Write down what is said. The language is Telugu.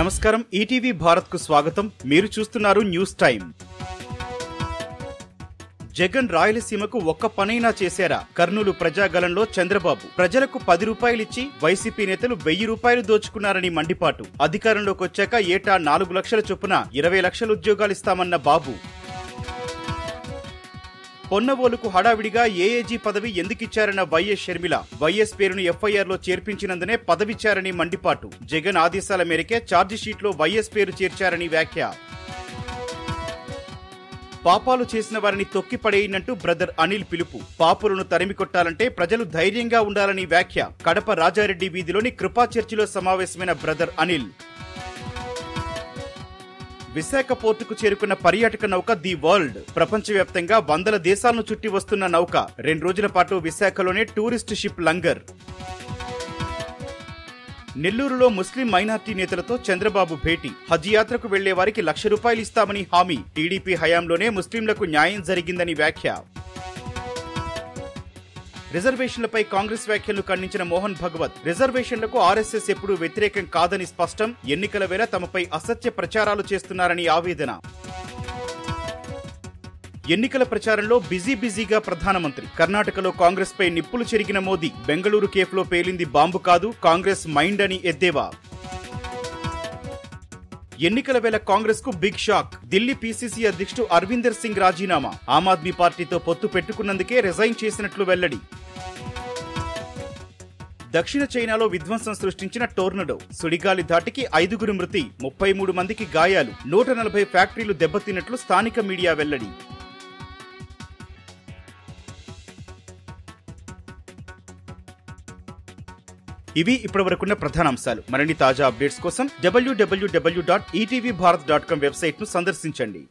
నమస్కారం ఈటీవీ భారత్ కు స్వాగతం. మీరు చూస్తున్నారు న్యూస్ టైం. జగన్ రాయలసీమకు ఒక్క పనైనా చేశారా? కర్నూలు ప్రజాగలంలో చంద్రబాబు ప్రజలకు 10 రూపాయలిచ్చి వైసీపీ నేతలు 1000 రూపాయలు దోచుకున్నారని మండిపాటు. అధికారంలోకి వచ్చాక ఏటా 4 లక్షల చొప్పున 20 లక్షల ఉద్యోగాలిస్తామన్న బాబు. పొన్నవోలుకు హడావిడిగా ఏఏజీ పదవి ఎందుకిచ్చారన్న వైఎస్ షర్మిల. వైఎస్ పేరును ఎఫ్ఐఆర్లో చేర్పించినందునే పదవిచ్చారని మండిపాటు. జగన్ ఆదేశాల మేరకే ఛార్జిషీట్లో వైఎస్ పేరు చేర్చారని వ్యాఖ్య. పాపాలు చేసిన వారిని తొక్కిపడేయనంటూ బ్రదర్ అనిల్ పిలుపు. పాపులను తరిమి కొట్టాలంటే ప్రజలు ధైర్యంగా ఉండాలని వ్యాఖ్య. కడప రాజారెడ్డి వీధిలోని కృపా చర్చిలో సమావేశమైన బ్రదర్ అనిల్. విశాఖ పోర్టుకు చేరుకున్న పర్యాటక నౌక ది వరల్డ్. ప్రపంచవ్యాప్తంగా 100 దేశాలను చుట్టి వస్తున్న నౌక 2 రోజుల పాటు విశాఖలోనే టూరిస్ట్ షిప్ లంగర్. నెల్లూరులో ముస్లిం మైనార్టీ నేతలతో చంద్రబాబు భేటీ. హజ్ యాత్రకు వెళ్లే వారికి 1,00,000 రూపాయలు ఇస్తామని హామీ. టీడీపీ హయాంలోనే ముస్లింలకు న్యాయం జరిగిందని వ్యాఖ్య. రిజర్వేషన్లపై కాంగ్రెస్ వ్యాఖ్యలను ఖండించిన మోహన్ భగవత్. రిజర్వేషన్లకు ఆర్ఎస్ఎస్ ఎప్పుడూ వ్యతిరేకం కాదని స్పష్టం. ఎన్నికల వేళ తమపై అసత్య ప్రచారాలు చేస్తున్నారని ఆవేదన. ఎన్నికల ప్రచారంలో బిజీగా ప్రధానమంత్రి. కర్ణాటకలో కాంగ్రెస్ పై నిప్పులు చెరిగిన మోదీ. బెంగళూరు కేఫ్లో పేలింది బాంబు కాదు, కాంగ్రెస్ మైండ్ అని ఎద్దేవా. ఎన్నికల వేళ కాంగ్రెస్ కు బిగ్ షాక్. ఢిల్లీ పీసీసీ అధ్యక్షుడు అరవిందర్ సింగ్ రాజీనామా. ఆమ్ ఆద్మీ పార్టీతో పొత్తు పెట్టుకున్నందుకే రిజైన్ చేసినట్లు వెల్లడి. దక్షిణ చైనాలో విధ్వంసం సృష్టించిన టోర్నడో. సుడిగాలి ధాటికి 5 మృతి, 33 మందికి గాయాలు, 140 ఫ్యాక్టరీలు దెబ్బతిన్నట్లు స్థానిక మీడియా వెల్లడి. ఇవి ఇప్పటివరకున్న ప్రధానాంశాలు. మరిన్ని తాజా అప్డేట్స్ కోసం www.etvbharat.com వెబ్సైట్ ను సందర్శించండి.